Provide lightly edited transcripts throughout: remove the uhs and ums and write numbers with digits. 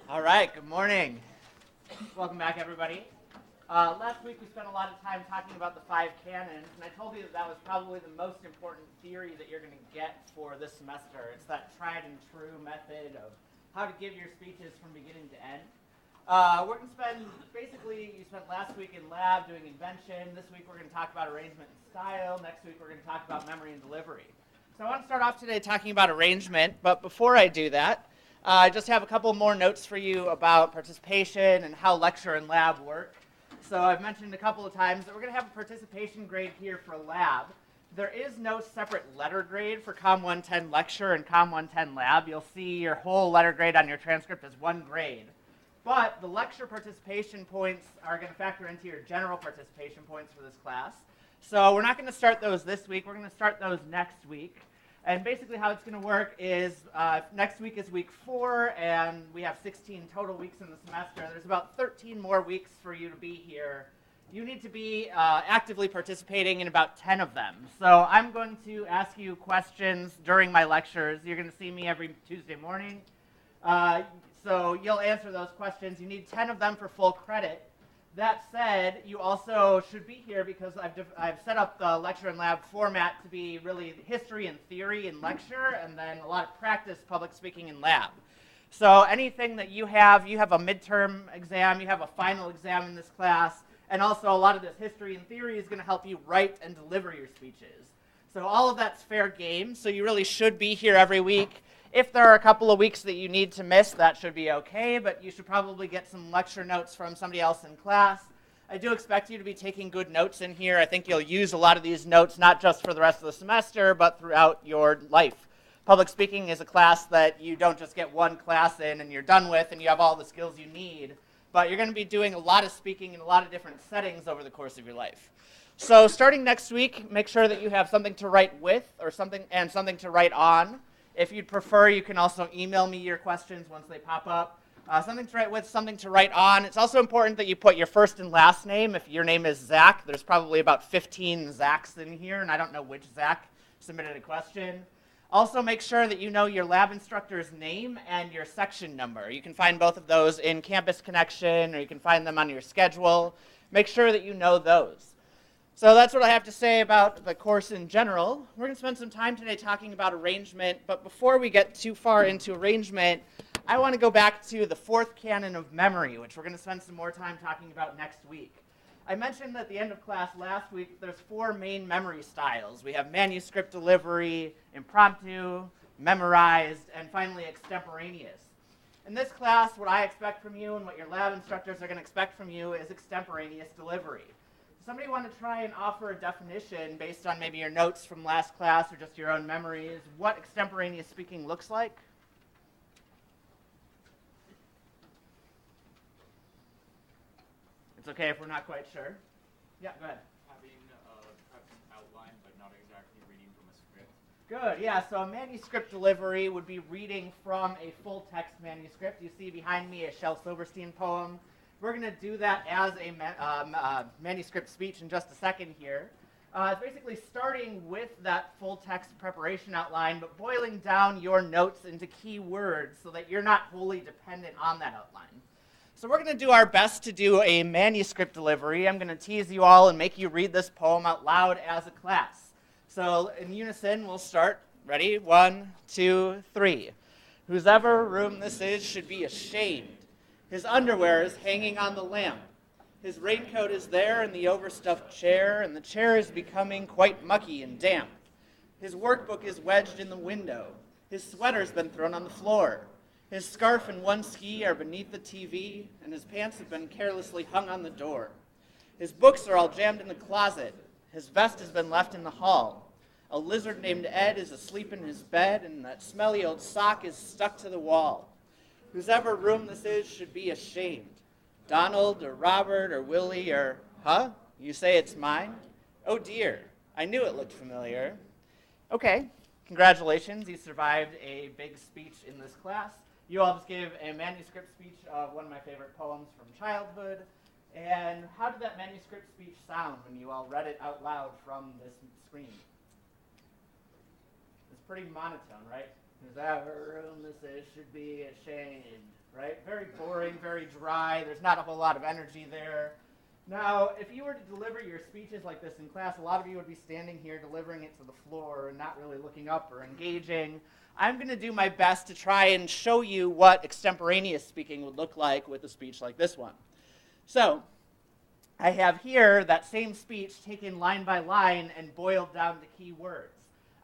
All right, good morning. Welcome back, everybody. Last week we spent a lot of time talking about the five canons, and I told you that was probably the most important theory that you're going to get for this semester. It's that tried and true method of how to give your speeches from beginning to end. We're going to spend, you spent last week in lab doing invention. This week we're going to talk about arrangement and style. Next week we're going to talk about memory and delivery. So I want to start off today talking about arrangement, but before I do that, I just have a couple more notes for you about participation and how lecture and lab work. So I've mentioned a couple of times that we're going to have a participation grade here for lab. There is no separate letter grade for COM 110 lecture and COM 110 lab. You'll see your whole letter grade on your transcript as one grade. But the lecture participation points are going to factor into your general participation points for this class. So we're not going to start those this week. We're going to start those next week. And basically how it's going to work is next week is week 4, and we have 16 total weeks in the semester. There's about 13 more weeks for you to be here. You need to be actively participating in about 10 of them. So I'm going to ask you questions during my lectures. You're going to see me every Tuesday morning. So you'll answer those questions. You need 10 of them for full credit. That said, you also should be here because I've set up the lecture and lab format to be really history and theory in lecture, and then a lot of practice public speaking in lab. So anything that you have a midterm exam, you have a final exam in this class, and also a lot of this history and theory is going to help you write and deliver your speeches. So all of that's fair game, so you really should be here every week. If there are a couple of weeks that you need to miss, that should be okay, but you should probably get some lecture notes from somebody else in class. I do expect you to be taking good notes in here. I think you'll use a lot of these notes, not just for the rest of the semester, but throughout your life. Public speaking is a class that you don't just get one class in and you're done with and you have all the skills you need, but you're going to be doing a lot of speaking in a lot of different settings over the course of your life. So starting next week, make sure that you have something to write with or something to write on. If you'd prefer, you can also email me your questions once they pop up. Something to write with, something to write on. It's also important that you put your first and last name. If your name is Zach, there's probably about 15 Zachs in here, and I don't know which Zach submitted a question. Also, make sure that you know your lab instructor's name and your section number. You can find both of those in Campus Connection, or you can find them on your schedule. Make sure that you know those. So that's what I have to say about the course in general. We're going to spend some time today talking about arrangement, but before we get too far into arrangement, I want to go back to the fourth canon of memory, which we're going to spend some more time talking about next week. I mentioned at the end of class last week there's 4 main memory styles. We have manuscript delivery, impromptu, memorized, and finally extemporaneous. In this class, what I expect from you and what your lab instructors are going to expect from you is extemporaneous delivery. Somebody want to try and offer a definition based on maybe your notes from last class or just your own memories, what extemporaneous speaking looks like? It's okay if we're not quite sure. Yeah, go ahead. Having perhaps an outline, but not exactly reading from a script. Good, yeah, so a manuscript delivery would be reading from a full text manuscript. You see behind me a Shel Silverstein poem. We're going to do that as a manuscript speech in just a second here. It's basically starting with that full text preparation outline, but boiling down your notes into key words so that you're not wholly dependent on that outline. So we're going to do our best to do a manuscript delivery. I'm going to tease you all and make you read this poem out loud as a class. So in unison, we'll start. Ready? 1, 2, 3. Whosever room this is should be ashamed. His underwear is hanging on the lamp. His raincoat is there in the overstuffed chair, and the chair is becoming quite mucky and damp. His workbook is wedged in the window. His sweater's been thrown on the floor. His scarf and one ski are beneath the TV, and his pants have been carelessly hung on the door. His books are all jammed in the closet. His vest has been left in the hall. A lizard named Ed is asleep in his bed, and that smelly old sock is stuck to the wall. Whosever room this is should be ashamed. Donald or Robert or Willie or, huh? You say it's mine? Oh dear, I knew it looked familiar. Okay, congratulations, you survived a big speech in this class. You all just gave a manuscript speech of one of my favorite poems from childhood. And how did that manuscript speech sound when you all read it out loud from this screen? It's pretty monotone, right? Who's ever room this is should be ashamed, right? Very boring, very dry. There's not a whole lot of energy there. Now, if you were to deliver your speeches like this in class, a lot of you would be standing here delivering it to the floor and not really looking up or engaging. I'm going to do my best to try and show you what extemporaneous speaking would look like with a speech like this one. So, I have here that same speech taken line by line and boiled down to key words.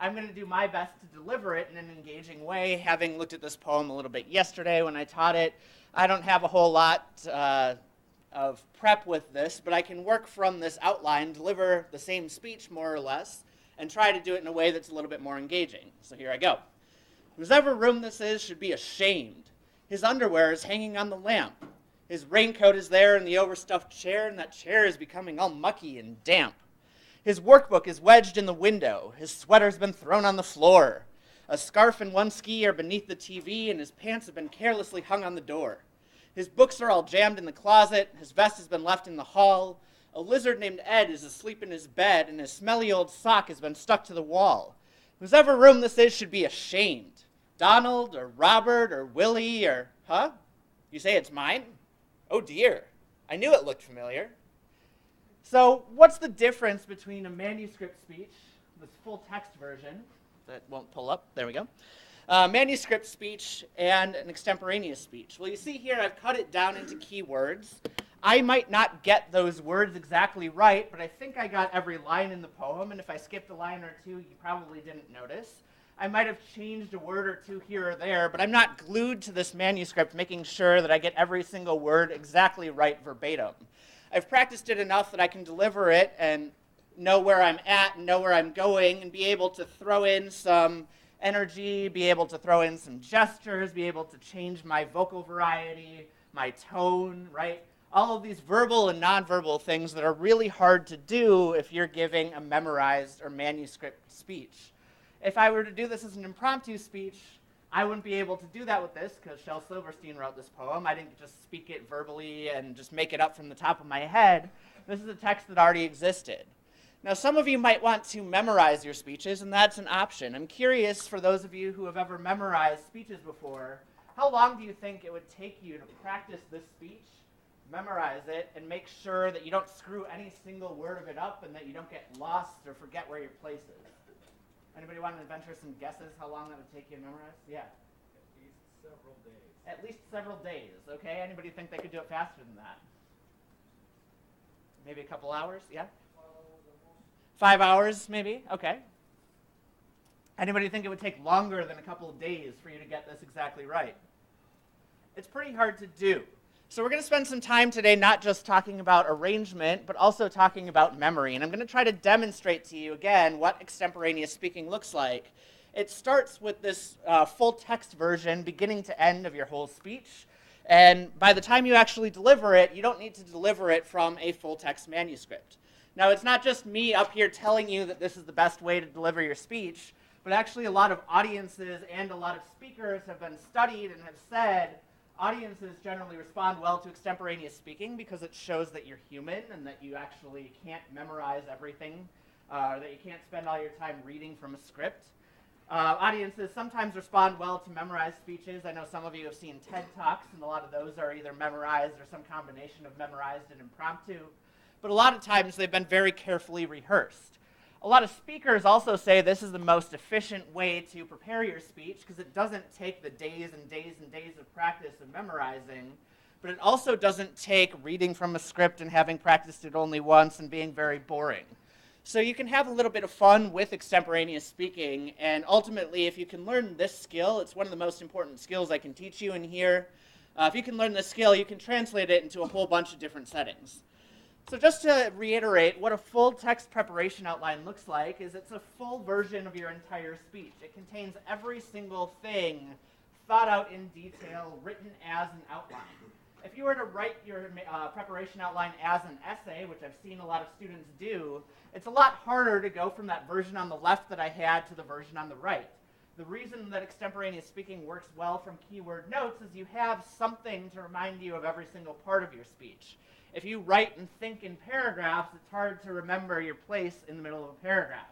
I'm going to do my best to deliver it in an engaging way. Having looked at this poem a little bit yesterday when I taught it, I don't have a whole lot of prep with this, but I can work from this outline, deliver the same speech more or less, and try to do it in a way that's a little bit more engaging. So here I go. Whosever room this is should be ashamed. His underwear is hanging on the lamp. His raincoat is there in the overstuffed chair, and that chair is becoming all mucky and damp. His workbook is wedged in the window. His sweater's been thrown on the floor. A scarf and one ski are beneath the TV, and his pants have been carelessly hung on the door. His books are all jammed in the closet. His vest has been left in the hall. A lizard named Ed is asleep in his bed, and his smelly old sock has been stuck to the wall. Whosever room this is should be ashamed. Donald, or Robert, or Willie, or... Huh? You say it's mine? Oh dear. I knew it looked familiar. So what's the difference between a manuscript speech, this full text version, that won't pull up, there we go, manuscript speech and an extemporaneous speech? Well, you see here I've cut it down into key words. I might not get those words exactly right, but I think I got every line in the poem, and if I skipped a line or two, you probably didn't notice. I might have changed a word or two here or there, but I'm not glued to this manuscript making sure that I get every single word exactly right verbatim. I've practiced it enough that I can deliver it and know where I'm at and know where I'm going and be able to throw in some energy, be able to throw in some gestures, be able to change my vocal variety, my tone, right? All of these verbal and nonverbal things that are really hard to do if you're giving a memorized or manuscript speech. If I were to do this as an impromptu speech, I wouldn't be able to do that with this because Shel Silverstein wrote this poem. I didn't just speak it verbally and just make it up from the top of my head. This is a text that already existed. Now, some of you might want to memorize your speeches, and that's an option. I'm curious, for those of you who have ever memorized speeches before, how long do you think it would take you to practice this speech, memorize it, and make sure that you don't screw any single word of it up and that you don't get lost or forget where your place is? Anybody want to venture some guesses how long that would take you to memorize? Yeah. At least several days. At least several days, okay? Anybody think they could do it faster than that? Maybe a couple hours, yeah? 5 hours, maybe? Okay. Anybody think it would take longer than a couple of days for you to get this exactly right? It's pretty hard to do. So we're going to spend some time today not just talking about arrangement, but also talking about memory. And I'm going to try to demonstrate to you, again, what extemporaneous speaking looks like. It starts with this full text version, beginning to end of your whole speech. And by the time you actually deliver it, you don't need to deliver it from a full text manuscript. Now, it's not just me up here telling you that this is the best way to deliver your speech, but actually a lot of audiences and a lot of speakers have been studied and have said audiences generally respond well to extemporaneous speaking because it shows that you're human and that you actually can't memorize everything, that you can't spend all your time reading from a script. Audiences sometimes respond well to memorized speeches. I know some of you have seen TED Talks, and a lot of those are either memorized or some combination of memorized and impromptu. But a lot of times they've been very carefully rehearsed. A lot of speakers also say this is the most efficient way to prepare your speech because it doesn't take the days and days and days of practice and memorizing, but it also doesn't take reading from a script and having practiced it only once and being very boring. So you can have a little bit of fun with extemporaneous speaking, and ultimately, if you can learn this skill, it's one of the most important skills I can teach you in here. If you can learn this skill, you can translate it into a whole bunch of different settings. So just to reiterate, what a full text preparation outline looks like is it's a full version of your entire speech. It contains every single thing thought out in detail, written as an outline. If you were to write your preparation outline as an essay, which I've seen a lot of students do, it's a lot harder to go from that version on the left that I had to the version on the right. The reason that extemporaneous speaking works well from keyword notes is you have something to remind you of every single part of your speech. If you write and think in paragraphs, it's hard to remember your place in the middle of a paragraph.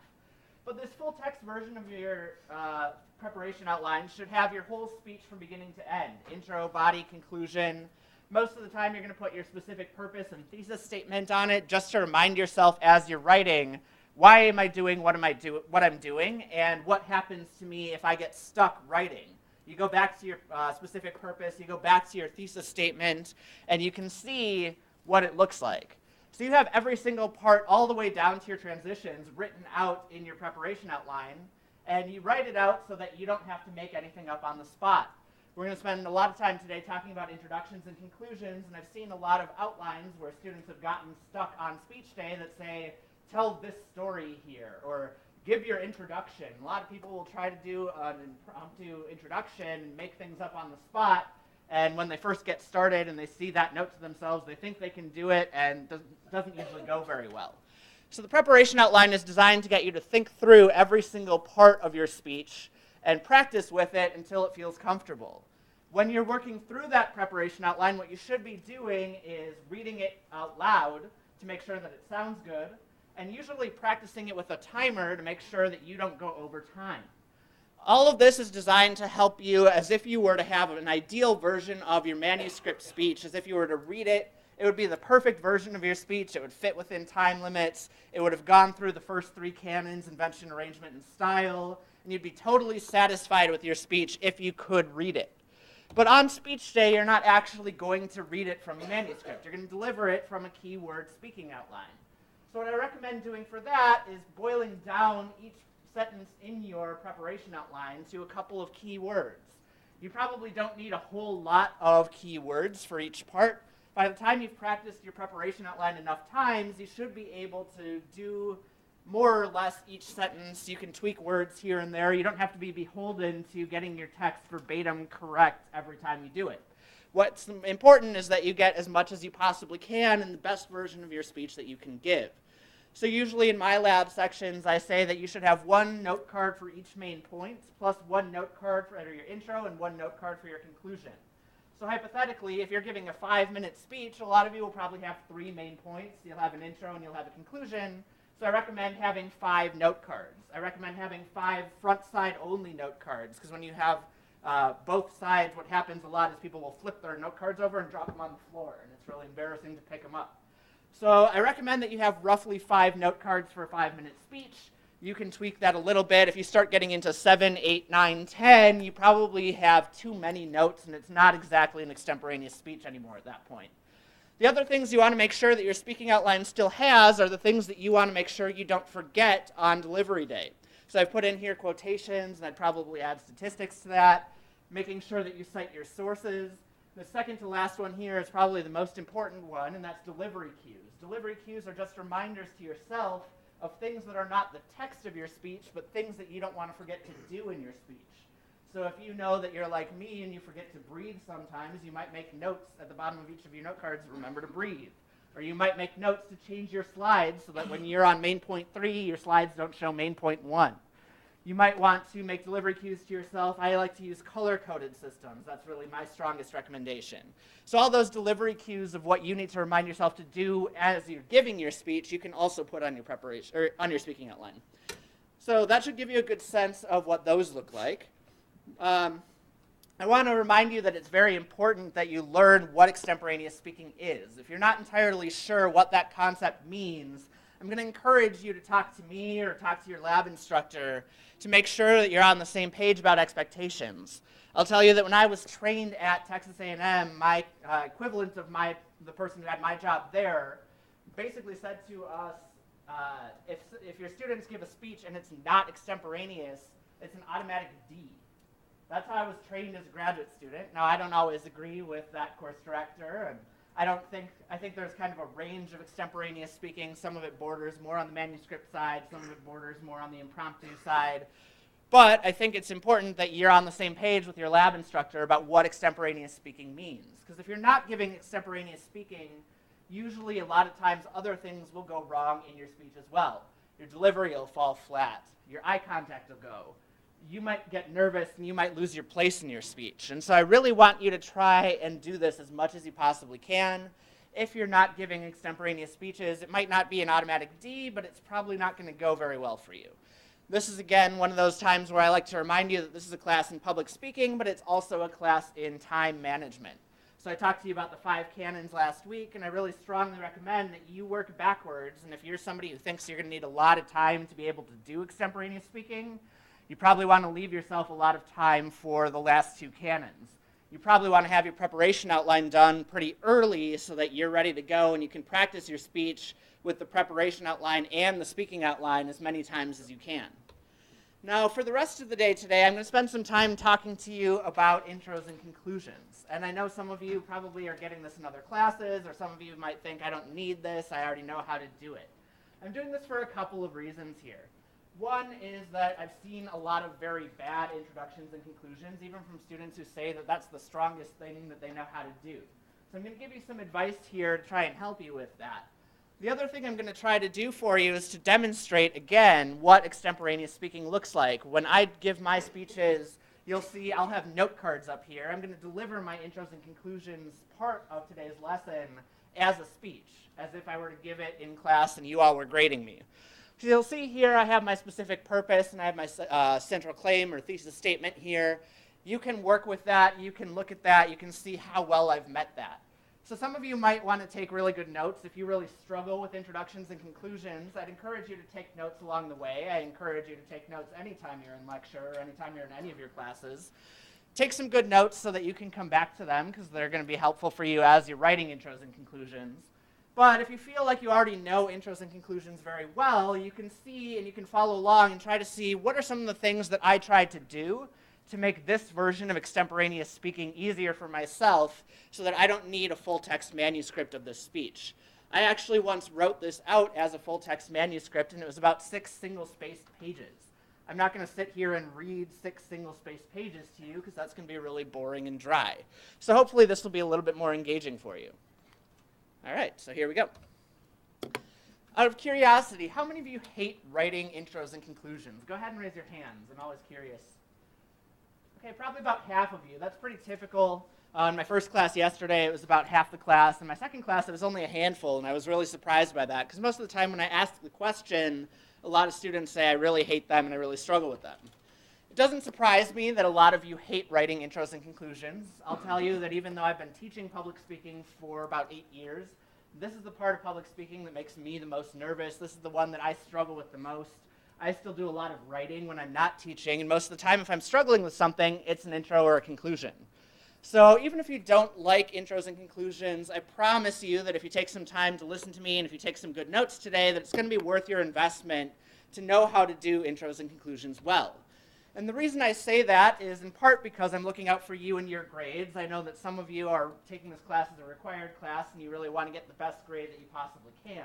But this full text version of your preparation outline should have your whole speech from beginning to end. Intro, body, conclusion. Most of the time you're going to put your specific purpose and thesis statement on it just to remind yourself as you're writing, why am I doing what I'm doing, and what happens to me if I get stuck writing. You go back to your specific purpose, you go back to your thesis statement, and you can see what it looks like. So you have every single part all the way down to your transitions written out in your preparation outline, and you write it out so that you don't have to make anything up on the spot. We're going to spend a lot of time today talking about introductions and conclusions, and I've seen a lot of outlines where students have gotten stuck on speech day that say, tell this story here, or give your introduction. A lot of people will try to do an impromptu introduction and make things up on the spot, and when they first get started and they see that note to themselves, they think they can do it, and doesn't usually go very well. So the preparation outline is designed to get you to think through every single part of your speech and practice with it until it feels comfortable. When you're working through that preparation outline, what you should be doing is reading it out loud to make sure that it sounds good, and usually practicing it with a timer to make sure that you don't go over time. All of this is designed to help you as if you were to have an ideal version of your manuscript speech. As if you were to read it, it would be the perfect version of your speech. It would fit within time limits. It would have gone through the first 3 canons, invention, arrangement, and style, and you'd be totally satisfied with your speech if you could read it. But on speech day, you're not actually going to read it from a manuscript. You're going to deliver it from a keyword speaking outline. So what I recommend doing for that is boiling down each sentence in your preparation outline to a couple of key words. You probably don't need a whole lot of keywords for each part. By the time you've practiced your preparation outline enough times, you should be able to do more or less each sentence. You can tweak words here and there. You don't have to be beholden to getting your text verbatim correct every time you do it. What's important is that you get as much as you possibly can in the best version of your speech that you can give. So usually in my lab sections, I say that you should have 1 note card for each main point, plus 1 note card for your intro and 1 note card for your conclusion. So hypothetically, if you're giving a 5-minute speech, a lot of you will probably have 3 main points. You'll have an intro and you'll have a conclusion. So I recommend having 5 note cards. I recommend having 5 front side only note cards, because when you have both sides, what happens a lot is people will flip their note cards over and drop them on the floor, and it's really embarrassing to pick them up. So I recommend that you have roughly 5 note cards for a 5-minute speech. You can tweak that a little bit. If you start getting into 7, 8, 9, 10, you probably have too many notes, and it's not exactly an extemporaneous speech anymore at that point. The other things you want to make sure that your speaking outline still has are the things that you want to make sure you don't forget on delivery day. So I've put in here quotations, and I'd probably add statistics to that, making sure that you cite your sources. The second to last one here is probably the most important one, and that's delivery cues. Delivery cues are just reminders to yourself of things that are not the text of your speech, but things that you don't want to forget to do in your speech. So if you know that you're like me and you forget to breathe sometimes, you might make notes at the bottom of each of your note cards, remember to breathe. Or you might make notes to change your slides so that when you're on main point 3, your slides don't show main point 1. You might want to make delivery cues to yourself. I like to use color-coded systems. That's really my strongest recommendation. So all those delivery cues of what you need to remind yourself to do as you're giving your speech, you can also put on your preparation or on your speaking outline. So that should give you a good sense of what those look like. I want to remind you that it's very important that you learn what extemporaneous speaking is. If you're not entirely sure what that concept means, I'm going to encourage you to talk to me or talk to your lab instructor to make sure that you're on the same page about expectations. I'll tell you that when I was trained at Texas A&M, my equivalent of the person who had my job there basically said to us, if your students give a speech and it's not extemporaneous, it's an automatic D. That's how I was trained as a graduate student. Now, I don't always agree with that course director, and I think there's kind of a range of extemporaneous speaking. Some of it borders more on the manuscript side, some of it borders more on the impromptu side. But I think it's important that you're on the same page with your lab instructor about what extemporaneous speaking means. Because if you're not giving extemporaneous speaking, usually a lot of times other things will go wrong in your speech as well. Your delivery will fall flat. Your eye contact will go. You might get nervous and you might lose your place in your speech. And so I really want you to try and do this as much as you possibly can. If you're not giving extemporaneous speeches, it might not be an automatic D, but it's probably not going to go very well for you. This is, again, one of those times where I like to remind you that this is a class in public speaking, but it's also a class in time management. So I talked to you about the 5 canons last week, and I really strongly recommend that you work backwards. And if you're somebody who thinks you're going to need a lot of time to be able to do extemporaneous speaking, you probably want to leave yourself a lot of time for the last 2 canons. You probably want to have your preparation outline done pretty early so that you're ready to go and you can practice your speech with the preparation outline and the speaking outline as many times as you can. Now, for the rest of the day today, I'm going to spend some time talking to you about intros and conclusions. And I know some of you probably are getting this in other classes, or some of you might think, I don't need this, I already know how to do it. I'm doing this for a couple of reasons here. One is that I've seen a lot of very bad introductions and conclusions, even from students who say that that's the strongest thing that they know how to do. So I'm going to give you some advice here to try and help you with that. The other thing I'm going to try to do for you is to demonstrate, again, what extemporaneous speaking looks like. When I give my speeches, you'll see I'll have note cards up here. I'm going to deliver my intros and conclusions part of today's lesson as a speech, as if I were to give it in class and you all were grading me. So you'll see here I have my specific purpose and I have my central claim or thesis statement here. You can work with that. You can look at that. You can see how well I've met that. So some of you might want to take really good notes. If you really struggle with introductions and conclusions, I'd encourage you to take notes along the way. I encourage you to take notes anytime you're in lecture or anytime you're in any of your classes. Take some good notes so that you can come back to them because they're going to be helpful for you as you're writing intros and conclusions. But if you feel like you already know intros and conclusions very well, you can see and you can follow along and try to see what are some of the things that I tried to do to make this version of extemporaneous speaking easier for myself so that I don't need a full-text manuscript of this speech. I actually once wrote this out as a full-text manuscript, and it was about 6 single-spaced pages. I'm not going to sit here and read 6 single-spaced pages to you because that's going to be really boring and dry. So hopefully this will be a little bit more engaging for you. All right, so here we go. Out of curiosity, how many of you hate writing intros and conclusions? Go ahead and raise your hands. I'm always curious. Okay, probably about half of you. That's pretty typical. In my first class yesterday, it was about half the class. In my second class, it was only a handful, and I was really surprised by that, because most of the time when I ask the question, a lot of students say I really hate them and I really struggle with them. It doesn't surprise me that a lot of you hate writing intros and conclusions. I'll tell you that even though I've been teaching public speaking for about 8 years, this is the part of public speaking that makes me the most nervous. This is the one that I struggle with the most. I still do a lot of writing when I'm not teaching, and most of the time if I'm struggling with something, it's an intro or a conclusion. So even if you don't like intros and conclusions, I promise you that if you take some time to listen to me and if you take some good notes today, that it's going to be worth your investment to know how to do intros and conclusions well. And the reason I say that is in part because I'm looking out for you and your grades. I know that some of you are taking this class as a required class and you really want to get the best grade that you possibly can.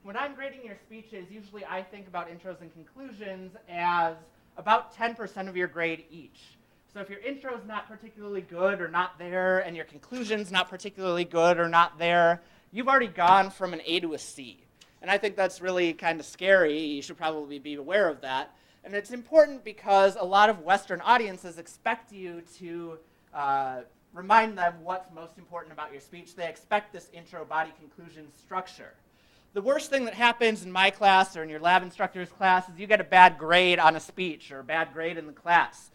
When I'm grading your speeches, usually I think about intros and conclusions as about 10% of your grade each. So if your intro is not particularly good or not there, and your conclusion's not particularly good or not there, you've already gone from an A to a C. And I think that's really kind of scary. You should probably be aware of that. And it's important because a lot of Western audiences expect you to remind them what's most important about your speech. They expect this intro, body, conclusion structure. The worst thing that happens in my class or in your lab instructor's class is you get a bad grade on a speech or a bad grade in the class.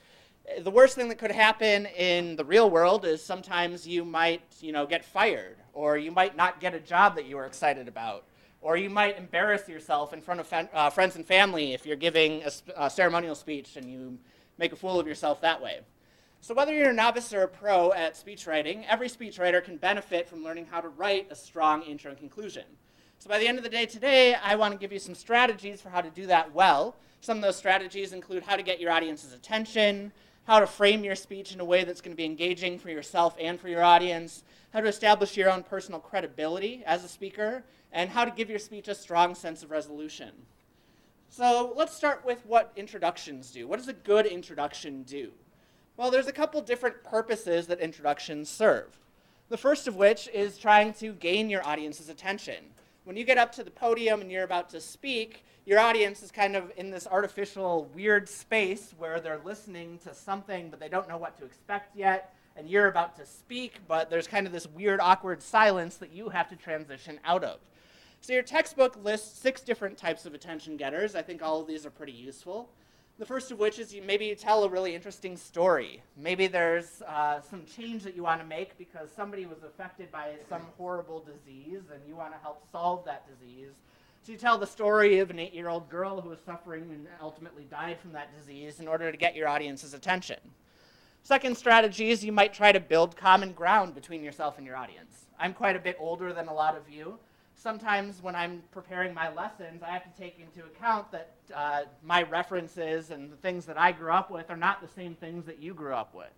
The worst thing that could happen in the real world is sometimes you might, get fired, or you might not get a job that you were excited about, or you might embarrass yourself in front of friends and family if you're giving a ceremonial speech and you make a fool of yourself that way. So whether you're a novice or a pro at speech writing, every speechwriter can benefit from learning how to write a strong intro and conclusion. So by the end of the day today, I want to give you some strategies for how to do that well. Some of those strategies include how to get your audience's attention, how to frame your speech in a way that's going to be engaging for yourself and for your audience, how to establish your own personal credibility as a speaker, and how to give your speech a strong sense of resolution. So let's start with what introductions do. What does a good introduction do? Well, there's a couple different purposes that introductions serve. The first of which is trying to gain your audience's attention. When you get up to the podium and you're about to speak, your audience is kind of in this artificial weird space where they're listening to something but they don't know what to expect yet, and you're about to speak, but there's kind of this weird, awkward silence that you have to transition out of. So your textbook lists 6 different types of attention getters. I think all of these are pretty useful. The first of which is maybe you tell a really interesting story. Maybe there's some change that you want to make because somebody was affected by some horrible disease and you want to help solve that disease. So you tell the story of an 8-year-old girl who was suffering and ultimately died from that disease in order to get your audience's attention. Second strategy is you might try to build common ground between yourself and your audience. I'm quite a bit older than a lot of you. Sometimes when I'm preparing my lessons, I have to take into account that my references and the things that I grew up with are not the same things that you grew up with.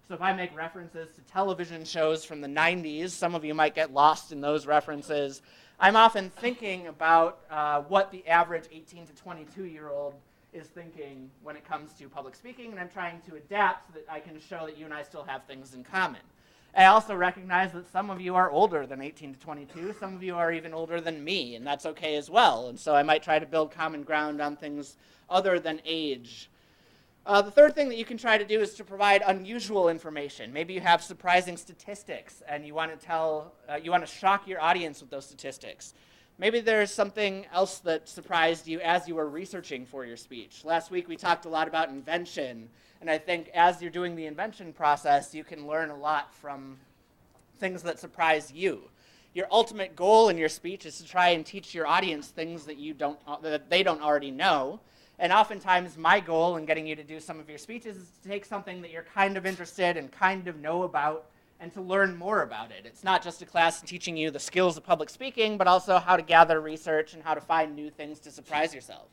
So if I make references to television shows from the 90s, some of you might get lost in those references. I'm often thinking about what the average 18 to 22-year-old is thinking when it comes to public speaking, and I'm trying to adapt so that I can show that you and I still have things in common. I also recognize that some of you are older than 18 to 22. Some of you are even older than me, and that's okay as well. And so I might try to build common ground on things other than age. The third thing that you can try to do is to provide unusual information. Maybe you have surprising statistics, and you want to shock your audience with those statistics. Maybe there's something else that surprised you as you were researching for your speech. Last week we talked a lot about invention, and I think as you're doing the invention process, you can learn a lot from things that surprise you. Your ultimate goal in your speech is to try and teach your audience things that they don't already know. And oftentimes my goal in getting you to do some of your speeches is to take something that you're kind of interested and kind of know about and to learn more about it. It's not just a class teaching you the skills of public speaking, but also how to gather research and how to find new things to surprise yourself.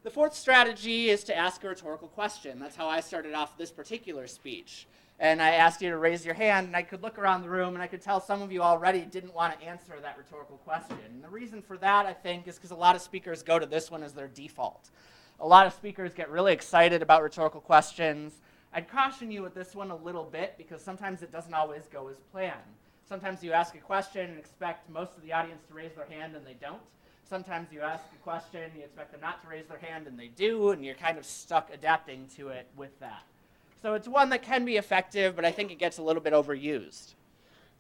The fourth strategy is to ask a rhetorical question. That's how I started off this particular speech. And I asked you to raise your hand, and I could look around the room, and I could tell some of you already didn't want to answer that rhetorical question. And the reason for that, I think, is because a lot of speakers go to this one as their default. A lot of speakers get really excited about rhetorical questions. I'd caution you with this one a little bit because sometimes it doesn't always go as planned. Sometimes you ask a question and expect most of the audience to raise their hand and they don't. Sometimes you ask a question, you expect them not to raise their hand and they do, and you're kind of stuck adapting to it with that. So it's one that can be effective, but I think it gets a little bit overused.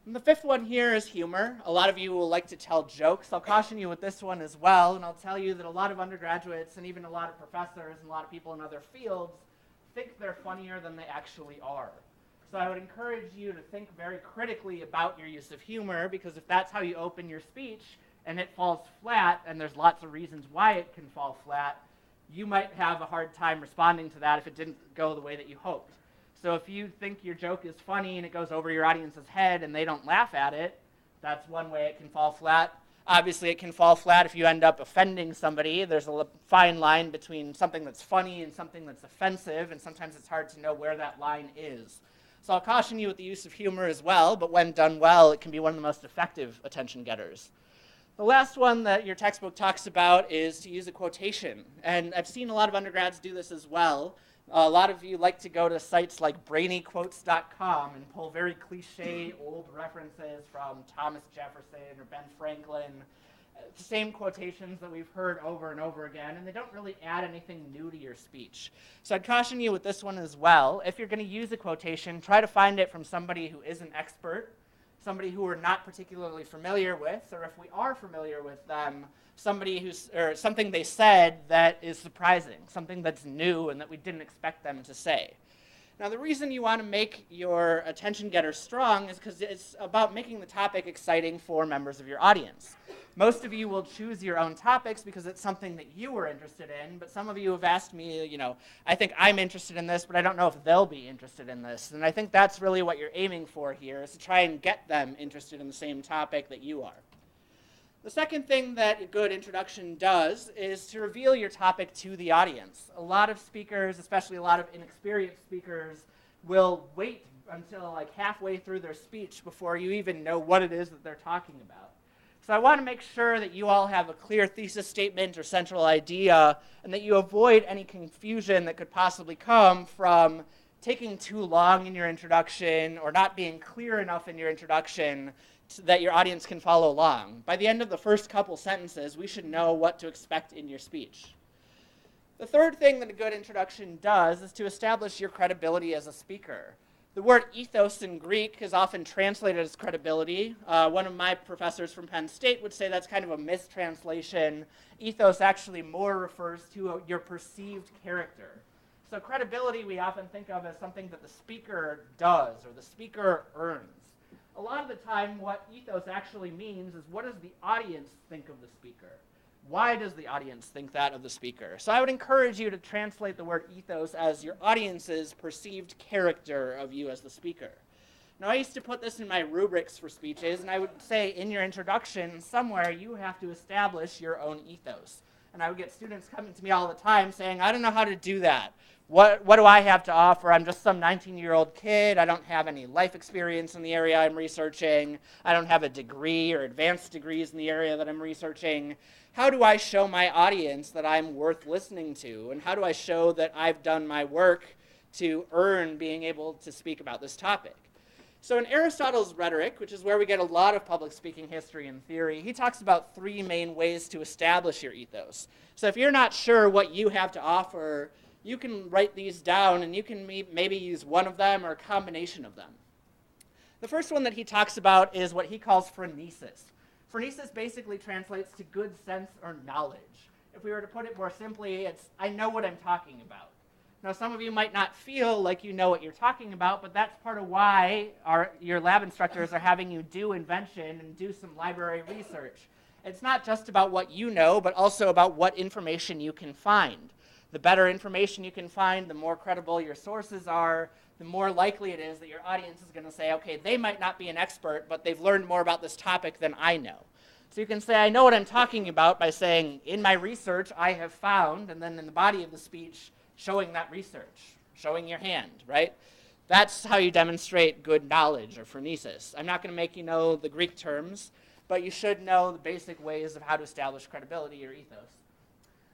And the fifth one here is humor. A lot of you will like to tell jokes. I'll caution you with this one as well, and I'll tell you that a lot of undergraduates and even a lot of professors and a lot of people in other fields think they're funnier than they actually are. So I would encourage you to think very critically about your use of humor, because if that's how you open your speech and it falls flat, and there's lots of reasons why it can fall flat, you might have a hard time responding to that if it didn't go the way that you hoped. So if you think your joke is funny and it goes over your audience's head and they don't laugh at it, that's one way it can fall flat. Obviously, it can fall flat if you end up offending somebody. There's a fine line between something that's funny and something that's offensive, and sometimes it's hard to know where that line is. So I'll caution you with the use of humor as well, but when done well, it can be one of the most effective attention getters. The last one that your textbook talks about is to use a quotation, and I've seen a lot of undergrads do this as well. A lot of you like to go to sites like brainyquotes.com and pull very cliche old references from Thomas Jefferson or Ben Franklin, the same quotations that we've heard over and over again, and they don't really add anything new to your speech. So I'd caution you with this one as well. If you're going to use a quotation, try to find it from somebody who is an expert, somebody who we're not particularly familiar with, or if we are familiar with them, something they said that is surprising, something that's new and that we didn't expect them to say. Now, the reason you want to make your attention getter strong is because it's about making the topic exciting for members of your audience. Most of you will choose your own topics because it's something that you were interested in, but some of you have asked me, I think I'm interested in this, but I don't know if they'll be interested in this. And I think that's really what you're aiming for here, is to try and get them interested in the same topic that you are. The second thing that a good introduction does is to reveal your topic to the audience. A lot of speakers, especially a lot of inexperienced speakers, will wait until halfway through their speech before you even know what it is that they're talking about. So I want to make sure that you all have a clear thesis statement or central idea, and that you avoid any confusion that could possibly come from taking too long in your introduction or not being clear enough in your introduction so that your audience can follow along. By the end of the first couple sentences, we should know what to expect in your speech. The third thing that a good introduction does is to establish your credibility as a speaker. The word ethos in Greek is often translated as credibility. One of my professors from Penn State would say that's kind of a mistranslation. Ethos actually more refers to your perceived character. So credibility we often think of as something that the speaker does or the speaker earns. A lot of the time what ethos actually means is, what does the audience think of the speaker? Why does the audience think that of the speaker? So I would encourage you to translate the word ethos as your audience's perceived character of you as the speaker. Now, I used to put this in my rubrics for speeches, and I would say in your introduction somewhere you have to establish your own ethos. And I would get students coming to me all the time saying, I don't know how to do that. What do I have to offer? I'm just some 19-year-old kid. I don't have any life experience in the area I'm researching. I don't have a degree or advanced degrees in the area that I'm researching. How do I show my audience that I'm worth listening to? And how do I show that I've done my work to earn being able to speak about this topic? So in Aristotle's Rhetoric, which is where we get a lot of public speaking history and theory, he talks about 3 main ways to establish your ethos. So if you're not sure what you have to offer, you can write these down and you can maybe use one of them or a combination of them. The first one that he talks about is what he calls phronesis. Phronesis basically translates to good sense or knowledge. If we were to put it more simply, it's, I know what I'm talking about. Now, some of you might not feel like you know what you're talking about, but that's part of why your lab instructors are having you do invention and do some library research. It's not just about what you know, but also about what information you can find. The better information you can find, the more credible your sources are, the more likely it is that your audience is going to say, okay, they might not be an expert, but they've learned more about this topic than I know. So you can say, I know what I'm talking about by saying, in my research, I have found, and then in the body of the speech, showing that research, showing your hand, right? That's how you demonstrate good knowledge or phronesis. I'm not going to make you know the Greek terms, but you should know the basic ways of how to establish credibility or ethos.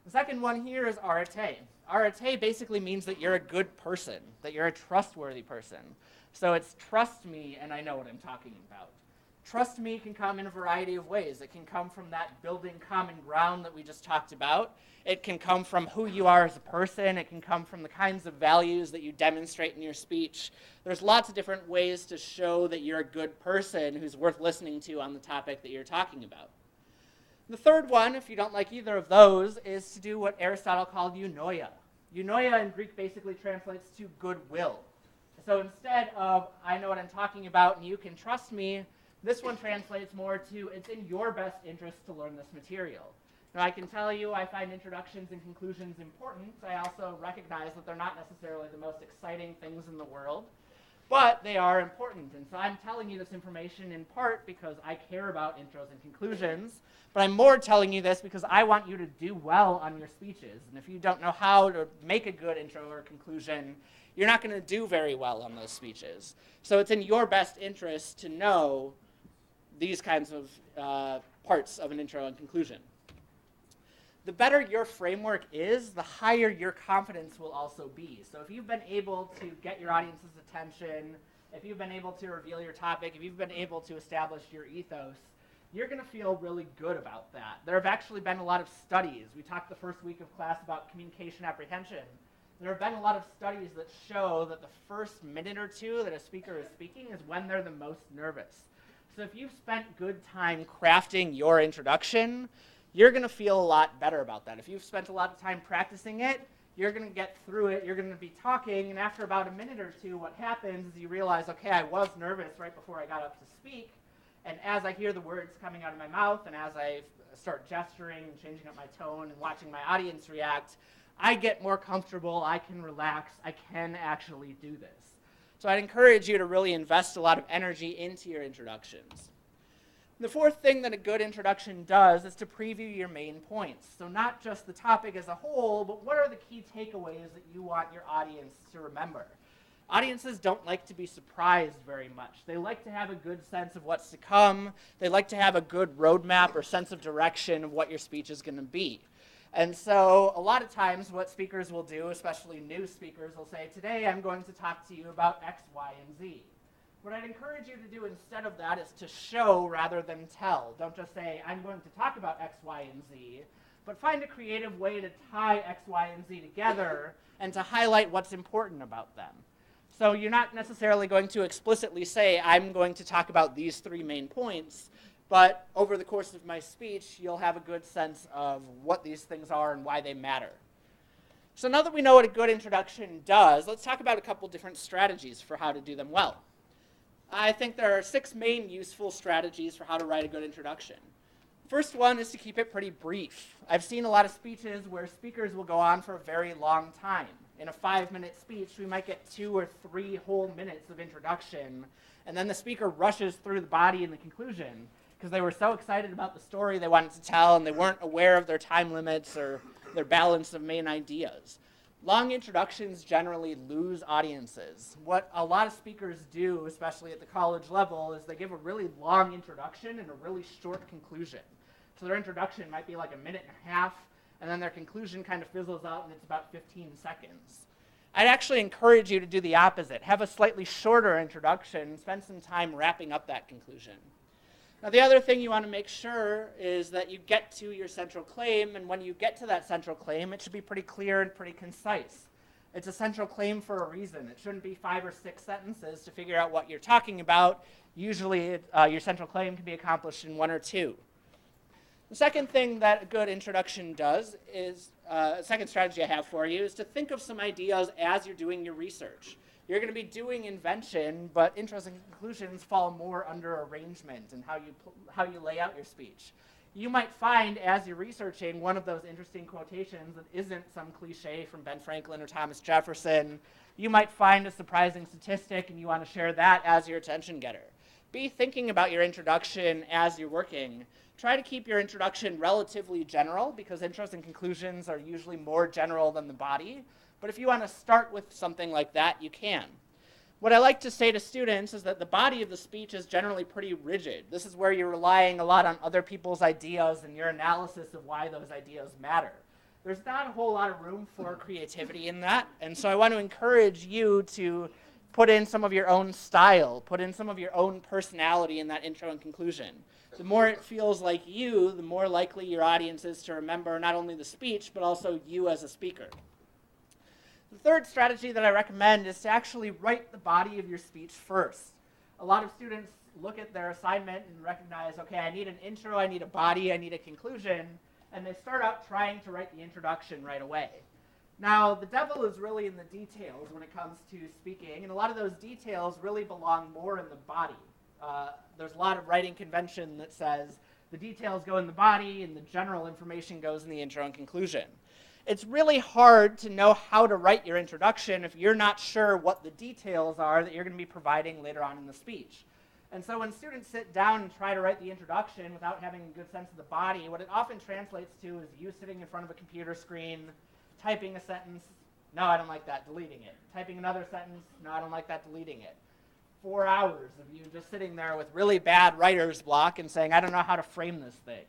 The second one here is arete. Arete basically means that you're a good person, that you're a trustworthy person. So it's trust me and I know what I'm talking about. Trust me can come in a variety of ways. It can come from that building common ground that we just talked about. It can come from who you are as a person. It can come from the kinds of values that you demonstrate in your speech. There's lots of different ways to show that you're a good person who's worth listening to on the topic that you're talking about. The third one, if you don't like either of those, is to do what Aristotle called eunoia. Eunoia in Greek basically translates to goodwill. So instead of, I know what I'm talking about and you can trust me, this one translates more to, it's in your best interest to learn this material. Now I can tell you I find introductions and conclusions important. I also recognize that they're not necessarily the most exciting things in the world, but they are important. And so I'm telling you this information in part because I care about intros and conclusions, but I'm more telling you this because I want you to do well on your speeches. And if you don't know how to make a good intro or conclusion, you're not going to do very well on those speeches. So it's in your best interest to know these kinds of parts of an intro and conclusion. The better your framework is, the higher your confidence will also be. So if you've been able to get your audience's attention, if you've been able to reveal your topic, if you've been able to establish your ethos, you're going to feel really good about that. There have actually been a lot of studies. We talked the first week of class about communication apprehension. There have been a lot of studies that show that the first minute or two that a speaker is speaking is when they're the most nervous. So if you've spent good time crafting your introduction, you're going to feel a lot better about that. If you've spent a lot of time practicing it, you're going to get through it, you're going to be talking, and after about a minute or two, what happens is you realize, okay, I was nervous right before I got up to speak, and as I hear the words coming out of my mouth, and as I start gesturing and changing up my tone and watching my audience react, I get more comfortable, I can relax, I can actually do this. So I'd encourage you to really invest a lot of energy into your introductions. The fourth thing that a good introduction does is to preview your main points. So not just the topic as a whole, but what are the key takeaways that you want your audience to remember? Audiences don't like to be surprised very much. They like to have a good sense of what's to come. They like to have a good roadmap or sense of direction of what your speech is going to be. And so a lot of times what speakers will do, especially new speakers, will say, today I'm going to talk to you about X, Y, and Z. What I'd encourage you to do instead of that is to show rather than tell. Don't just say, I'm going to talk about X, Y, and Z, but find a creative way to tie X, Y, and Z together and to highlight what's important about them. So you're not necessarily going to explicitly say, I'm going to talk about these 3 main points, but over the course of my speech, you'll have a good sense of what these things are and why they matter. So now that we know what a good introduction does, let's talk about a couple different strategies for how to do them well. I think there are 6 main useful strategies for how to write a good introduction. First one is to keep it pretty brief. I've seen a lot of speeches where speakers will go on for a very long time. In a 5-minute speech, we might get 2 or 3 whole minutes of introduction, and then the speaker rushes through the body and the conclusion because they were so excited about the story they wanted to tell and they weren't aware of their time limits or their balance of main ideas. Long introductions generally lose audiences. What a lot of speakers do, especially at the college level, is they give a really long introduction and a really short conclusion. So their introduction might be like 1.5 minutes, and then their conclusion kind of fizzles out and it's about 15 seconds. I'd actually encourage you to do the opposite. Have a slightly shorter introduction, spend some time wrapping up that conclusion. Now, the other thing you want to make sure is that you get to your central claim, and when you get to that central claim, it should be pretty clear and pretty concise. It's a central claim for a reason. It shouldn't be 5 or 6 sentences to figure out what you're talking about. Usually, your central claim can be accomplished in 1 or 2. The second thing that a good introduction does is, a second strategy I have for you, is to think of some ideas as you're doing your research. You're going to be doing invention, but intros and conclusions fall more under arrangement and how you lay out your speech. You might find, as you're researching, one of those interesting quotations that isn't some cliche from Ben Franklin or Thomas Jefferson. You might find a surprising statistic, and you want to share that as your attention getter. Be thinking about your introduction as you're working. Try to keep your introduction relatively general, because intros and conclusions are usually more general than the body. But if you want to start with something like that, you can. What I like to say to students is that the body of the speech is generally pretty rigid. This is where you're relying a lot on other people's ideas and your analysis of why those ideas matter. There's not a whole lot of room for creativity in that, and so I want to encourage you to put in some of your own style, put in some of your own personality in that intro and conclusion. The more it feels like you, the more likely your audience is to remember not only the speech, but also you as a speaker. The third strategy that I recommend is to actually write the body of your speech first. A lot of students look at their assignment and recognize, okay, I need an intro, I need a body, I need a conclusion, and they start out trying to write the introduction right away. Now, the devil is really in the details when it comes to speaking, and a lot of those details really belong more in the body. There's a lot of writing convention that says the details go in the body and the general information goes in the intro and conclusion. It's really hard to know how to write your introduction if you're not sure what the details are that you're going to be providing later on in the speech. And so when students sit down and try to write the introduction without having a good sense of the body, what it often translates to is you sitting in front of a computer screen, typing a sentence, no, I don't like that, deleting it. Typing another sentence, no, I don't like that, deleting it. 4 hours of you just sitting there with really bad writer's block and saying, I don't know how to frame this thing.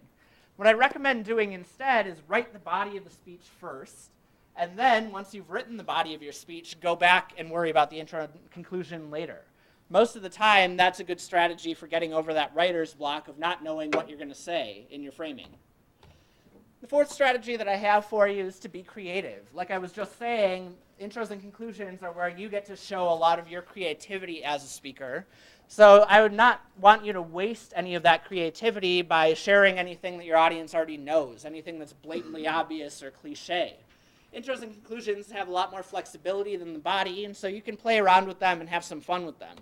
What I recommend doing instead is write the body of the speech first, and then once you've written the body of your speech, go back and worry about the intro and conclusion later. Most of the time, that's a good strategy for getting over that writer's block of not knowing what you're going to say in your framing. The fourth strategy that I have for you is to be creative. Like I was just saying, intros and conclusions are where you get to show a lot of your creativity as a speaker. So I would not want you to waste any of that creativity by sharing anything that your audience already knows, anything that's blatantly obvious or cliche. Intros and conclusions have a lot more flexibility than the body, and so you can play around with them and have some fun with them.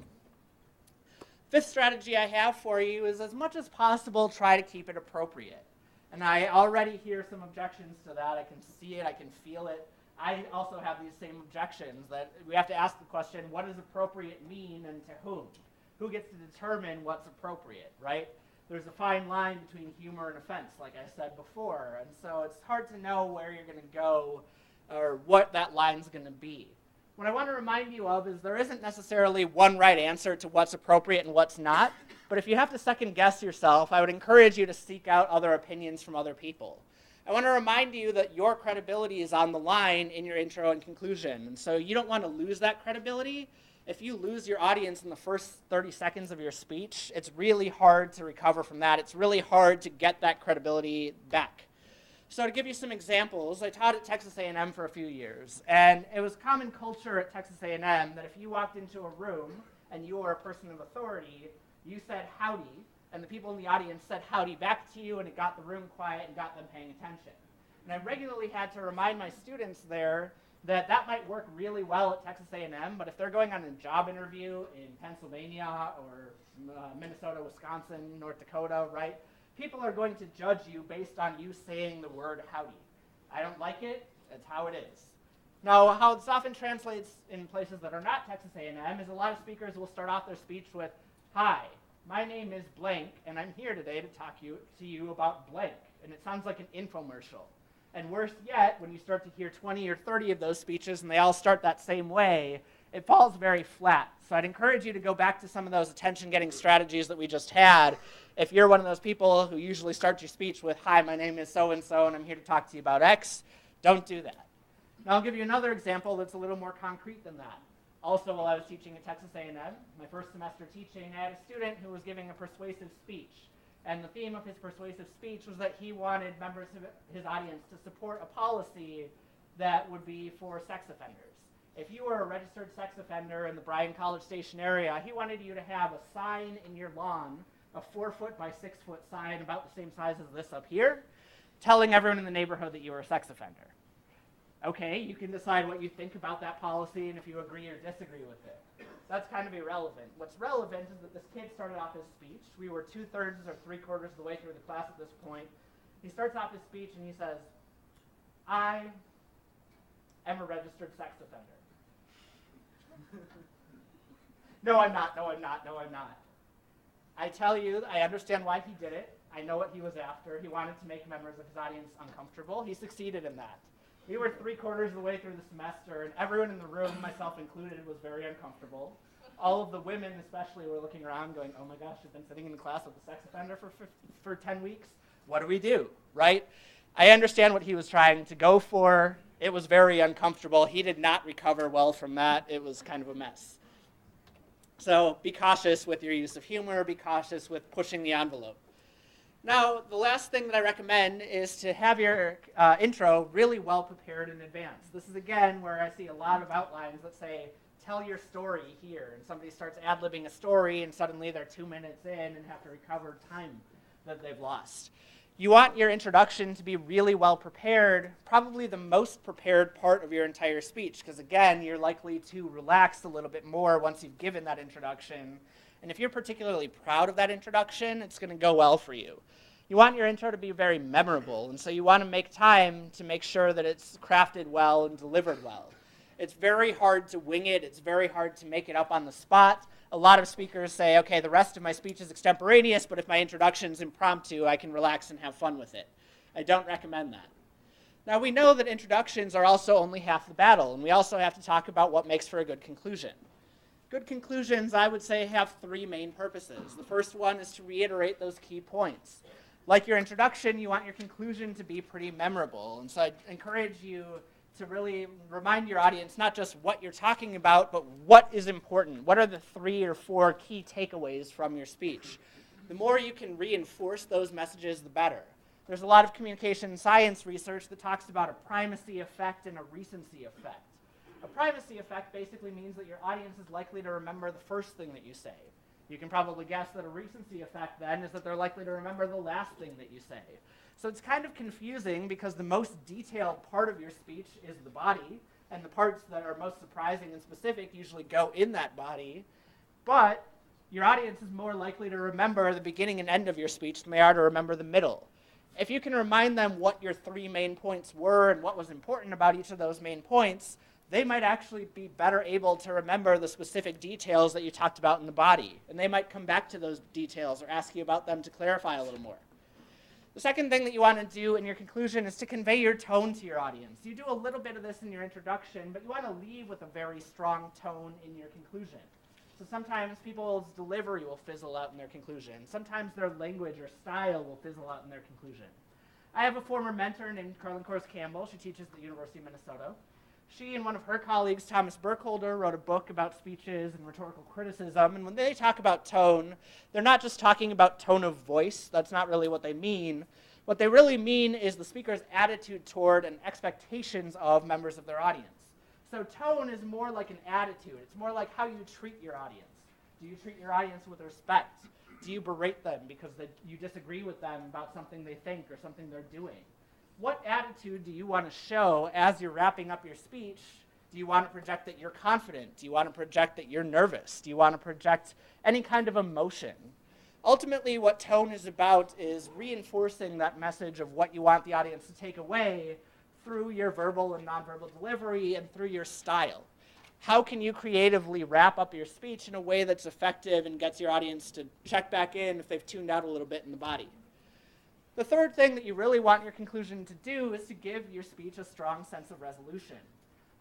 Fifth strategy I have for you is, as much as possible, try to keep it appropriate. And I already hear some objections to that. I can see it, I can feel it. I also have these same objections that we have to ask the question, what does appropriate mean and to whom? Who gets to determine what's appropriate, right? There's a fine line between humor and offense, like I said before, and so it's hard to know where you're going to go or what that line's going to be. What I want to remind you of is there isn't necessarily one right answer to what's appropriate and what's not, but if you have to second guess yourself, I would encourage you to seek out other opinions from other people. I want to remind you that your credibility is on the line in your intro and conclusion, and so you don't want to lose that credibility. If you lose your audience in the first 30 seconds of your speech, it's really hard to recover from that. It's really hard to get that credibility back. So to give you some examples, I taught at Texas A&M for a few years, and it was common culture at Texas A&M that if you walked into a room and you were a person of authority, you said howdy, and the people in the audience said howdy back to you, and it got the room quiet and got them paying attention. And I regularly had to remind my students there that that might work really well at Texas A&M, but if they're going on a job interview in Pennsylvania or Minnesota, Wisconsin, North Dakota, right, people are going to judge you based on you saying the word howdy. I don't like it, that's how it is. Now, how this often translates in places that are not Texas A&M is a lot of speakers will start off their speech with, "Hi, my name is blank, and I'm here today to talk to you about blank." And it sounds like an infomercial. And worse yet, when you start to hear 20 or 30 of those speeches and they all start that same way, it falls very flat. So I'd encourage you to go back to some of those attention-getting strategies that we just had. If you're one of those people who usually start your speech with, "Hi, my name is so-and-so, and I'm here to talk to you about X," don't do that. Now I'll give you another example that's a little more concrete than that. Also, while I was teaching at Texas A&M, my first semester teaching, I had a student who was giving a persuasive speech. And the theme of his persuasive speech was that he wanted members of his audience to support a policy that would be for sex offenders. If you were a registered sex offender in the Bryan College Station area, he wanted you to have a sign in your lawn, a 4-foot by 6-foot sign about the same size as this up here, telling everyone in the neighborhood that you were a sex offender. Okay, you can decide what you think about that policy and if you agree or disagree with it. That's kind of irrelevant. What's relevant is that this kid started off his speech. We were 2/3 or 3/4 of the way through the class at this point. He starts off his speech and he says, "I am a registered sex offender." No, I'm not. I tell you, I understand why he did it. I know what he was after. He wanted to make members of his audience uncomfortable. He succeeded in that. We were 3/4 of the way through the semester, and everyone in the room, myself included, was very uncomfortable. All of the women especially were looking around going, "Oh my gosh, you've been sitting in the class with a sex offender for 10 weeks? What do we do?" Right? I understand what he was trying to go for. It was very uncomfortable. He did not recover well from that. It was kind of a mess. So be cautious with your use of humor. Be cautious with pushing the envelope. Now, the last thing that I recommend is to have your intro really well prepared in advance. This is, again, where I see a lot of outlines that say, "Tell your story here," and somebody starts ad-libbing a story, and suddenly they're 2 minutes in and have to recover time that they've lost. You want your introduction to be really well prepared, probably the most prepared part of your entire speech, because, again, you're likely to relax a little bit more once you've given that introduction. And if you're particularly proud of that introduction, it's going to go well for you. You want your intro to be very memorable, and so you want to make time to make sure that it's crafted well and delivered well. It's very hard to wing it. It's very hard to make it up on the spot. A lot of speakers say, "Okay, the rest of my speech is extemporaneous, but if my introduction's impromptu, I can relax and have fun with it." I don't recommend that. Now, we know that introductions are also only half the battle, and we also have to talk about what makes for a good conclusion. Good conclusions, I would say, have 3 main purposes. The first one is to reiterate those key points. Like your introduction, you want your conclusion to be pretty memorable. And so I encourage you to really remind your audience not just what you're talking about, but what is important. What are the 3 or 4 key takeaways from your speech? The more you can reinforce those messages, the better. There's a lot of communication science research that talks about a primacy effect and a recency effect. A primacy effect basically means that your audience is likely to remember the first thing that you say. You can probably guess that a recency effect then is that they're likely to remember the last thing that you say. So it's kind of confusing because the most detailed part of your speech is the body, and the parts that are most surprising and specific usually go in that body. But your audience is more likely to remember the beginning and end of your speech than they are to remember the middle. If you can remind them what your 3 main points were and what was important about each of those main points, they might actually be better able to remember the specific details that you talked about in the body. And they might come back to those details or ask you about them to clarify a little more. The second thing that you want to do in your conclusion is to convey your tone to your audience. You do a little bit of this in your introduction, but you want to leave with a very strong tone in your conclusion. So sometimes people's delivery will fizzle out in their conclusion. Sometimes their language or style will fizzle out in their conclusion. I have a former mentor named Carlin Kors Campbell. She teaches at the University of Minnesota. She and one of her colleagues, Thomas Burkholder, wrote a book about speeches and rhetorical criticism. And when they talk about tone, they're not just talking about tone of voice. That's not really what they mean. What they really mean is the speaker's attitude toward and expectations of members of their audience. So tone is more like an attitude. It's more like how you treat your audience. Do you treat your audience with respect? Do you berate them because you disagree with them about something they think or something they're doing? What attitude do you want to show as you're wrapping up your speech? Do you want to project that you're confident? Do you want to project that you're nervous? Do you want to project any kind of emotion? Ultimately, what tone is about is reinforcing that message of what you want the audience to take away through your verbal and nonverbal delivery and through your style. How can you creatively wrap up your speech in a way that's effective and gets your audience to check back in if they've tuned out a little bit in the body? The third thing that you really want your conclusion to do is to give your speech a strong sense of resolution.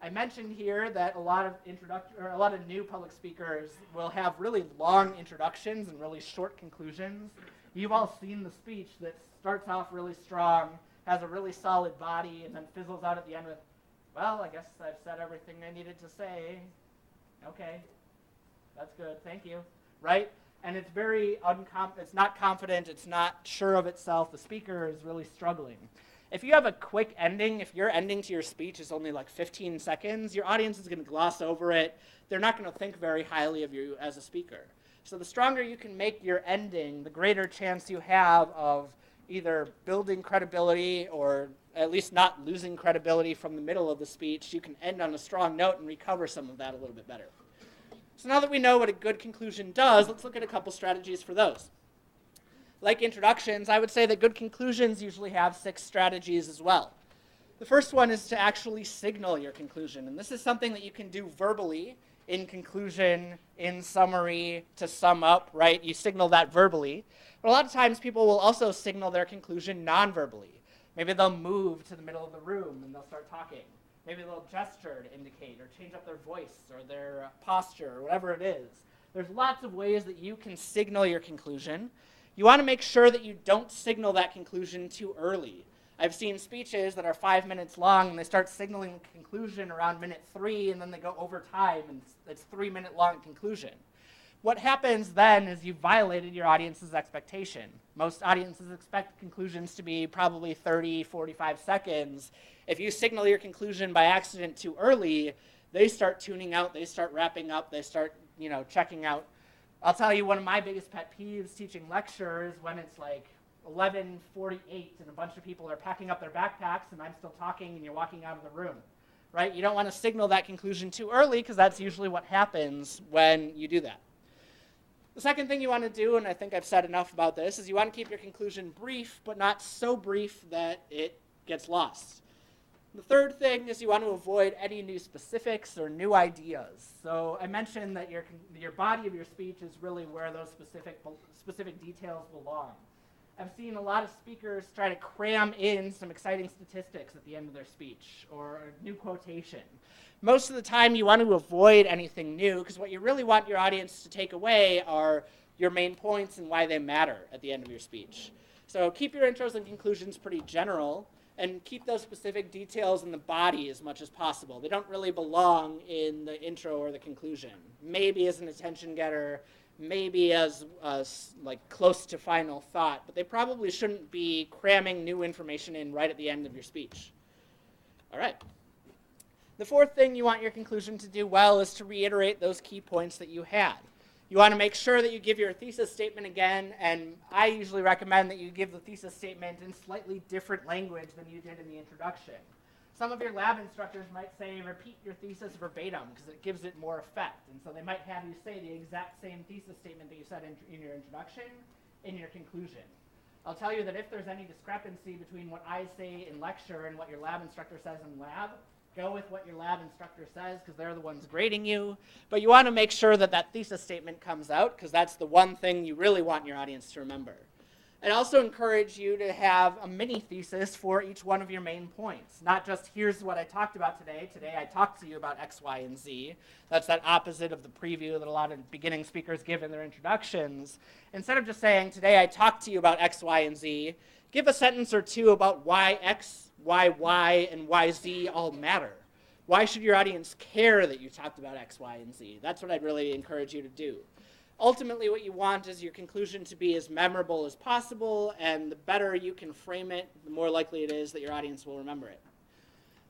I mentioned here that a lot of new public speakers will have really long introductions and really short conclusions. You've all seen the speech that starts off really strong, has a really solid body, and then fizzles out at the end with, well, I guess I've said everything I needed to say. Okay, that's good, thank you, right? And it's it's not confident, it's not sure of itself. The speaker is really struggling. If you have a quick ending, if your ending to your speech is only like 15 seconds, your audience is going to gloss over it. They're not going to think very highly of you as a speaker. So the stronger you can make your ending, the greater chance you have of either building credibility or at least not losing credibility from the middle of the speech. You can end on a strong note and recover some of that a little bit better. So now that we know what a good conclusion does, let's look at a couple strategies for those. Like introductions, I would say that good conclusions usually have 6 strategies as well. The first one is to actually signal your conclusion, and this is something that you can do verbally in conclusion, in summary, to sum up, right? You signal that verbally. But a lot of times people will also signal their conclusion non-verbally. Maybe they'll move to the middle of the room and they'll start talking. Maybe they'll gesture to indicate or change up their voice or their posture or whatever it is. There's lots of ways that you can signal your conclusion. You want to make sure that you don't signal that conclusion too early. I've seen speeches that are 5 minutes long and they start signaling conclusion around minute 3 and then they go over time and it's 3-minute long conclusion. What happens then is you've violated your audience's expectation. Most audiences expect conclusions to be probably 30, 45 seconds. If you signal your conclusion by accident too early, they start tuning out, they start wrapping up, they start, checking out. I'll tell you one of my biggest pet peeves teaching lectures when it's like 11:48 and a bunch of people are packing up their backpacks and I'm still talking and you're walking out of the room, right? You don't want to signal that conclusion too early because that's usually what happens when you do that. The second thing you want to do, and I think I've said enough about this, is you want to keep your conclusion brief, but not so brief that it gets lost. The third thing is you want to avoid any new specifics or new ideas. So I mentioned that your body of your speech is really where those specific details belong. I've seen a lot of speakers try to cram in some exciting statistics at the end of their speech or a new quotation. Most of the time you want to avoid anything new because what you really want your audience to take away are your main points and why they matter at the end of your speech. So keep your intros and conclusions pretty general and keep those specific details in the body as much as possible. They don't really belong in the intro or the conclusion. Maybe as an attention getter, maybe as like close to final thought, but they probably shouldn't be cramming new information in right at the end of your speech. All right. The fourth thing you want your conclusion to do well is to reiterate those key points that you had. You want to make sure that you give your thesis statement again, and I usually recommend that you give the thesis statement in slightly different language than you did in the introduction. Some of your lab instructors might say repeat your thesis verbatim because it gives it more effect, and so they might have you say the exact same thesis statement that you said in your introduction in your conclusion. I'll tell you that if there's any discrepancy between what I say in lecture and what your lab instructor says in lab, go with what your lab instructor says because they're the ones grading you. But you want to make sure that that thesis statement comes out because that's the one thing you really want your audience to remember. I'd also encourage you to have a mini thesis for each one of your main points. Not just here's what I talked about today. Today I talked to you about X, Y, and Z. That's that opposite of the preview that a lot of beginning speakers give in their introductions. Instead of just saying today I talked to you about X, Y, and Z, give a sentence or two about why X, why Y, and why Z all matter. Why should your audience care that you talked about X, Y, and Z? That's what I'd really encourage you to do. Ultimately, what you want is your conclusion to be as memorable as possible, and the better you can frame it, the more likely it is that your audience will remember it.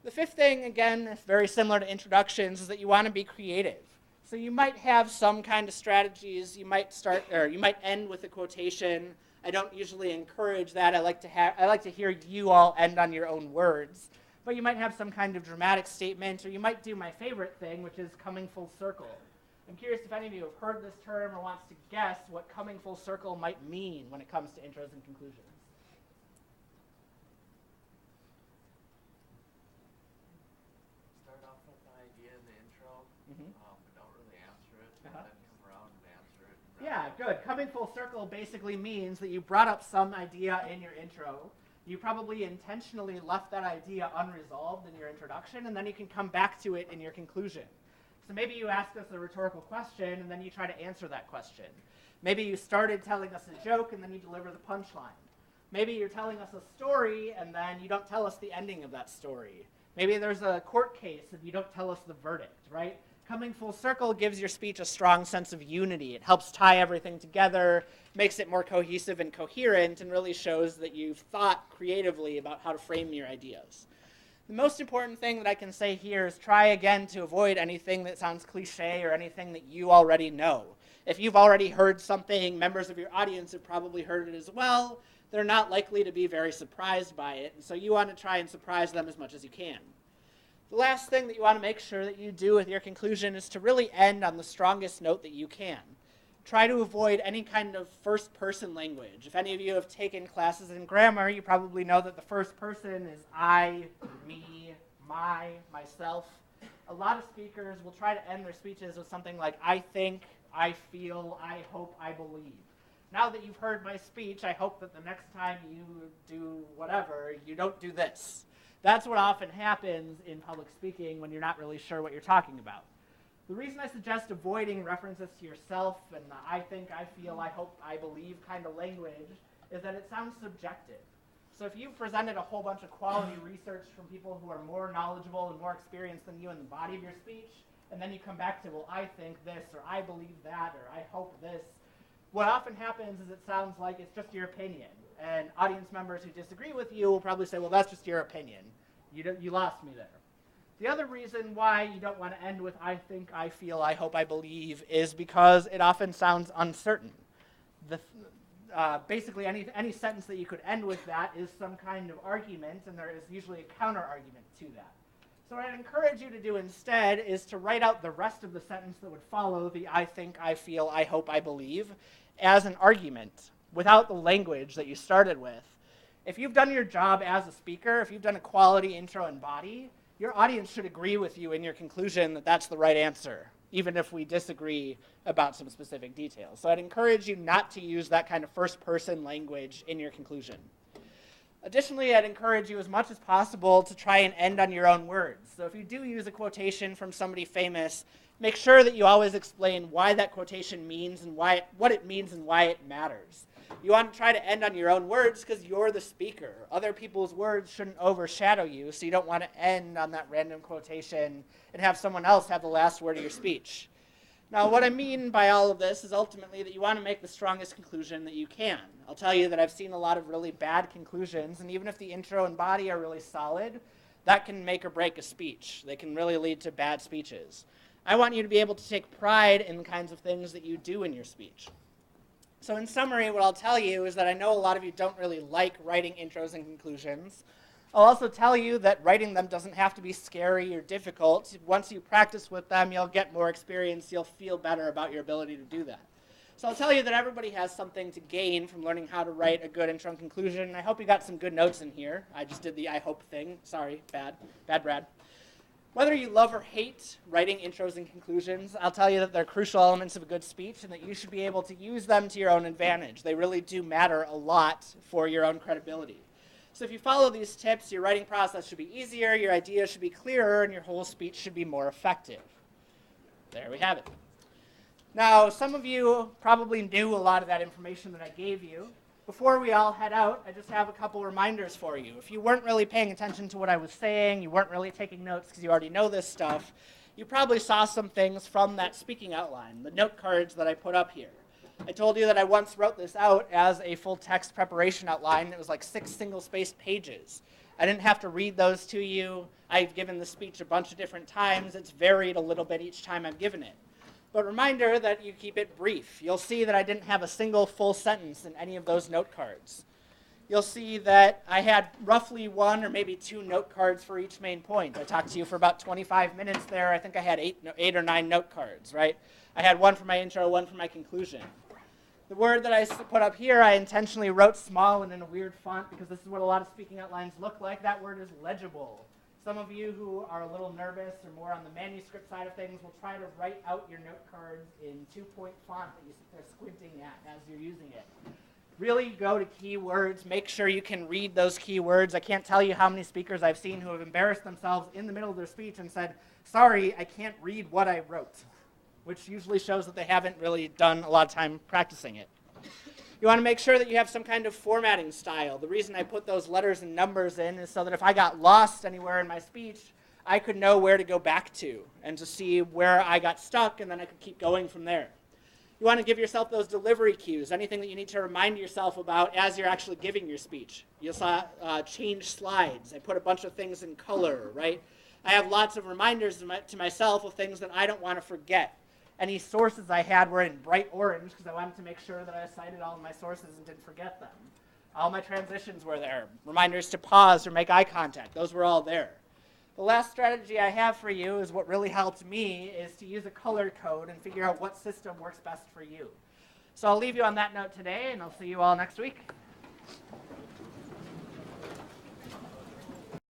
The fifth thing, again, very similar to introductions, is that you want to be creative. So you might have some kind of strategies. You might end with a quotation. I don't usually encourage that. I like to hear you all end on your own words. But you might have some kind of dramatic statement, or you might do my favorite thing, which is coming full circle. I'm curious if any of you have heard this term or wants to guess what coming full circle might mean when it comes to intros and conclusions. Start off with the idea in the intro, but don't really answer it, and then come around and answer it. Yeah, good. Coming full circle basically means that you brought up some idea in your intro. You probably intentionally left that idea unresolved in your introduction, and then you can come back to it in your conclusion. So maybe you ask us a rhetorical question, and then you try to answer that question. Maybe you started telling us a joke, and then you deliver the punchline. Maybe you're telling us a story, and then you don't tell us the ending of that story. Maybe there's a court case, and you don't tell us the verdict, right? Coming full circle gives your speech a strong sense of unity. It helps tie everything together, makes it more cohesive and coherent, and really shows that you've thought creatively about how to frame your ideas. The most important thing that I can say here is try again to avoid anything that sounds cliche or anything that you already know. If you've already heard something, members of your audience have probably heard it as well. They're not likely to be very surprised by it, and so you want to try and surprise them as much as you can. The last thing that you want to make sure that you do with your conclusion is to really end on the strongest note that you can. Try to avoid any kind of first-person language. If any of you have taken classes in grammar, you probably know that the first person is I, me, my, myself. A lot of speakers will try to end their speeches with something like I think, I feel, I hope, I believe. Now that you've heard my speech, I hope that the next time you do whatever, you don't do this. That's what often happens in public speaking when you're not really sure what you're talking about. The reason I suggest avoiding references to yourself and the I think, I feel, I hope, I believe kind of language is that it sounds subjective. So if you've presented a whole bunch of quality research from people who are more knowledgeable and more experienced than you in the body of your speech, and then you come back to, well, I think this, or I believe that, or I hope this, what often happens is it sounds like it's just your opinion. And audience members who disagree with you will probably say, well, that's just your opinion. You lost me there. The other reason why you don't want to end with I think, I feel, I hope, I believe is because it often sounds uncertain. Basically, any sentence that you could end with that is some kind of argument, and there is usually a counter-argument to that. So what I'd encourage you to do instead is to write out the rest of the sentence that would follow the I think, I feel, I hope, I believe as an argument without the language that you started with. If you've done your job as a speaker, if you've done a quality intro and body, your audience should agree with you in your conclusion that that's the right answer, even if we disagree about some specific details. So I'd encourage you not to use that kind of first-person language in your conclusion. Additionally, I'd encourage you as much as possible to try and end on your own words. So if you do use a quotation from somebody famous, make sure that you always explain why that quotation means and what it means and why it matters. You want to try to end on your own words because you're the speaker. Other people's words shouldn't overshadow you, so you don't want to end on that random quotation and have someone else have the last word of your speech. Now, what I mean by all of this is ultimately that you want to make the strongest conclusion that you can. I'll tell you that I've seen a lot of really bad conclusions, and even if the intro and body are really solid, that can make or break a speech. They can really lead to bad speeches. I want you to be able to take pride in the kinds of things that you do in your speech. So in summary, what I'll tell you is that I know a lot of you don't really like writing intros and conclusions. I'll also tell you that writing them doesn't have to be scary or difficult. Once you practice with them, you'll get more experience. You'll feel better about your ability to do that. So I'll tell you that everybody has something to gain from learning how to write a good intro and conclusion. And I hope you got some good notes in here. I just did the I hope thing. Sorry, bad Brad. Whether you love or hate writing intros and conclusions, I'll tell you that they're crucial elements of a good speech and that you should be able to use them to your own advantage. They really do matter a lot for your own credibility. So if you follow these tips, your writing process should be easier, your ideas should be clearer, and your whole speech should be more effective. There we have it. Now, some of you probably knew a lot of that information that I gave you. Before we all head out, I just have a couple reminders for you. If you weren't really paying attention to what I was saying, you weren't really taking notes because you already know this stuff, you probably saw some things from that speaking outline, the note cards that I put up here. I told you that I once wrote this out as a full text preparation outline. It was like 6 single-spaced pages. I didn't have to read those to you. I've given the speech a bunch of different times. It's varied a little bit each time I've given it. But reminder that you keep it brief. You'll see that I didn't have a single full sentence in any of those note cards. You'll see that I had roughly 1 or maybe 2 note cards for each main point. I talked to you for about 25 minutes there. I think I had 8 or 9 note cards, right? I had 1 for my intro, 1 for my conclusion. The word that I put up here, I intentionally wrote small and in a weird font because this is what a lot of speaking outlines look like. That word is legible. Some of you who are a little nervous or more on the manuscript side of things will try to write out your note cards in 2-point font that you sit there squinting at as you're using it. Really go to keywords. Make sure you can read those keywords. I can't tell you how many speakers I've seen who have embarrassed themselves in the middle of their speech and said, sorry, I can't read what I wrote, which usually shows that they haven't really done a lot of time practicing it. You want to make sure that you have some kind of formatting style. The reason I put those letters and numbers in is so that if I got lost anywhere in my speech, I could know where to go back to and to see where I got stuck, and then I could keep going from there. You want to give yourself those delivery cues, anything that you need to remind yourself about as you're actually giving your speech. You saw change slides. I put a bunch of things in color, right? I have lots of reminders to myself of things that I don't want to forget. Any sources I had were in bright orange because I wanted to make sure that I cited all of my sources and didn't forget them. All my transitions were there. Reminders to pause or make eye contact. Those were all there. The last strategy I have for you is what really helped me is to use a color code and figure out what system works best for you. So I'll leave you on that note today, and I'll see you all next week.